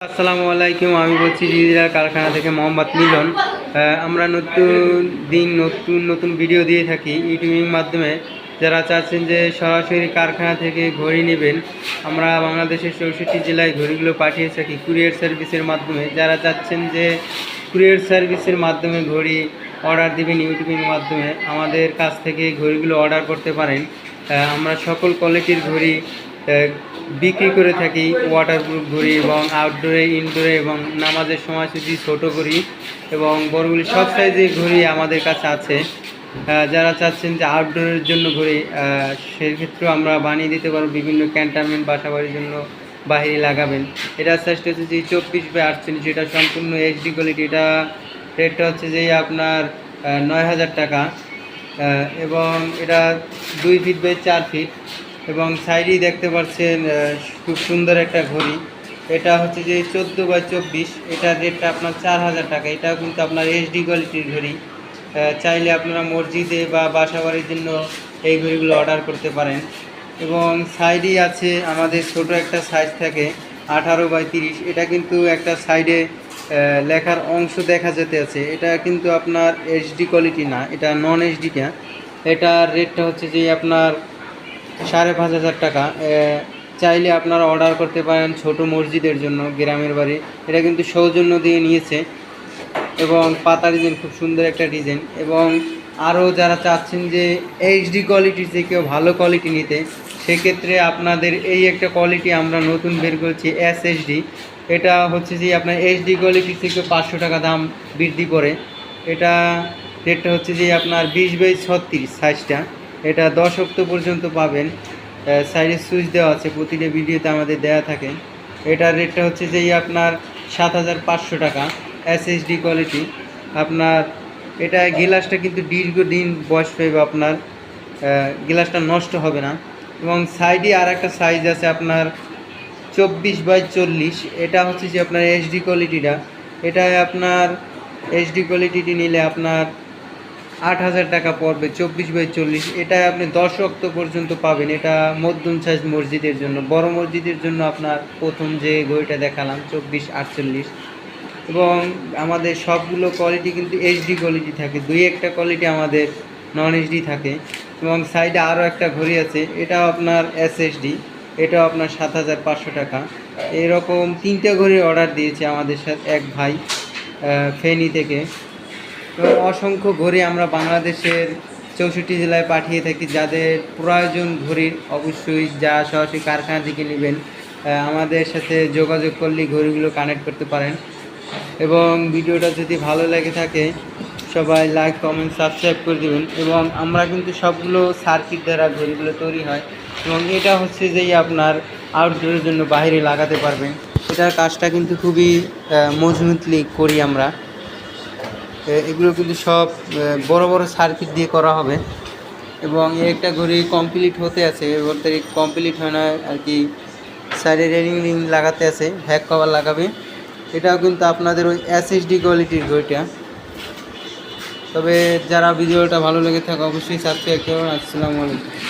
আসসালামু আলাইকুম। আমি বলছি ডিজিটাল কারখানা থেকে মোহাম্মদ মিলন। আমরা নতুন নতুন ভিডিও দিয়ে থাকি ইউটিউবের মাধ্যমে। যারা চাচ্ছেন যে সরাসরি কারখানা থেকে ঘড়ি নেবেন, আমরা বাংলাদেশের 64 জেলায় ঘড়িগুলো পাঠিয়ে থাকি কুরিয়ার সার্ভিসের মাধ্যমে। যারা চাচ্ছেন যে কুরিয়ার সার্ভিসের মাধ্যমে ঘড়ি অর্ডার দেবেন ইউটিউবের মাধ্যমে, আমাদের কাছ থেকে ঘড়িগুলো অর্ডার করতে পারেন। আমরা সকল কোয়ালিটির ঘড়ি বিক্রি করে থাকি, ওয়াটারপ্রুফ ঘড়ি এবং আউটডোরে, ইনডোরে এবং নামাজের সময়সূচি, ছোট ঘড়ি এবং বড়গুলি সব সাইজের ঘড়ি আমাদের কাছে আছে। যারা চাচ্ছেন যে আউটডোরের জন্য ঘড়ি, সেক্ষেত্রেও আমরা বানিয়ে দিতে পারবো। বিভিন্ন ক্যান্টনমেন্ট, বাসাবাড়ির জন্য বাহিরে লাগাবেন। এটার সাইজটা হচ্ছে যে 24/48, এটা সম্পূর্ণ এইচডি কোয়ালিটি। এটা রেটটা হচ্ছে যে আপনার 9,000 টাকা এবং এটা 2 ফিট বাই 4 ফিট এবং সাইডেই দেখতে পাচ্ছেন খুব সুন্দর একটা ঘড়ি। এটা হচ্ছে যে 14/24, এটার রেটটা আপনার 4,000 টাকা। এটাও কিন্তু আপনার এইচডি কোয়ালিটির ঘড়ি। চাইলে আপনারা মসজিদে বা বাসাবাড়ির জন্য এই ঘড়িগুলো অর্ডার করতে পারেন। এবং সাইডেই আছে আমাদের ছোট একটা সাইজ থাকে 18/30, এটা কিন্তু একটা সাইডে লেখার অংশ দেখা যেতে আছে। এটা কিন্তু আপনার এইচডি কোয়ালিটি না, এটা নন এইচডিটা। এটার রেটটা হচ্ছে যে আপনার 5,500 টাকা। চাইলে আপনারা অর্ডার করতে পারেন ছোট মসজিদের জন্য, গ্রামের বাড়ি। এটা কিন্তু সৌজন্য দিয়ে নিয়েছে এবং পাতা ডিজাইন, খুব সুন্দর একটা ডিজাইন। এবং আরও যারা চাচ্ছেন যে এইচডি কোয়ালিটির থেকেও ভালো কোয়ালিটি নিতে, সেক্ষেত্রে আপনাদের এই একটা কোয়ালিটি আমরা নতুন বের করছি, এসএসডি। এটা হচ্ছে যে আপনার এইচডি কোয়ালিটির থেকে 500 টাকা দাম বৃদ্ধি করে। এটা রেটটা হচ্ছে যে আপনার 20/36 সাইজটা। এটা 10 অক্টোবর পর্যন্ত পাবেন। সাইডে সুইচ দেওয়া আছে, প্রতিটা ভিডিওতে আমাদের দেওয়া থাকে। এটার রেটটা হচ্ছে যে আপনার 7,500 টাকা, এসএসডি কোয়ালিটি। আপনার এটা গ্লাসটা কিন্তু দীর্ঘদিন বয়স পাইবে, আপনার গ্লাসটা নষ্ট হবে না। এবং সাইডে আর একটা সাইজ আছে আপনার 24/40, এটা হচ্ছে যে আপনার এইচডি কোয়ালিটিটা। এটায় আপনার এইচডি কোয়ালিটিটি নিলে আপনার 8,000 টাকা পড়বে, 24/40। এটা আপনি 10 অক্টোবর পর্যন্ত পাবেন। এটা মধ্যম সাইজ মসজিদের জন্য। বড় মসজিদের জন্য আপনার প্রথম যে ঘড়িটা দেখালাম 24/48। এবং আমাদের সবগুলো কোয়ালিটি কিন্তু এইচডি কোয়ালিটি থাকে, 2-1টা কোয়ালিটি আমাদের নন এইচডি থাকে। এবং সাইডে আরও একটা ঘড়ি আছে, এটাও আপনার এসএসডি, এটাও আপনার 7,500 টাকা। এরকম 3টে ঘড়ি অর্ডার দিয়েছে আমাদের সাথে এক ভাই ফেনী থেকে। এবং অসংখ্য ঘড়ি আমরা বাংলাদেশের 64 জেলায় পাঠিয়ে থাকি। যাদের প্রয়োজন ঘড়ির, অবশ্যই যা সরাসরি কারখানা থেকে নেবেন, আমাদের সাথে যোগাযোগ করলে ঘড়িগুলো কানেক্ট করতে পারেন। এবং ভিডিওটা যদি ভালো লেগে থাকে সবাই লাইক, কমেন্ট, সাবস্ক্রাইব করে দেবেন। এবং আমরা কিন্তু সবগুলো সার্কিট দ্বারা ঘড়িগুলো তৈরি হয়। এবং এটা হচ্ছে যেই আপনার আউটডোরের জন্য বাইরে লাগাতে পারবেন। এটার কাজটা কিন্তু খুবই মজবুতলি করি আমরা। এগুলো কিন্তু সব বড় বড় সার্কিট দিয়ে করা হবে। এবং একটা ঘড়ি কমপ্লিট হতে আছে, বলতে কমপ্লিট হয় না আর কি। সাইডে রিং লাগাতে আছে, ব্যাক কভার লাগাবে। এটাও কিন্তু আপনাদের ওই এসএসডি কোয়ালিটির ঘড়িটা। তবে যারা ভিডিওটা ভালো লেগে থাকে অবশ্যই সাবস্ক্রাইব করুন। আসসালামু আলাইকুম।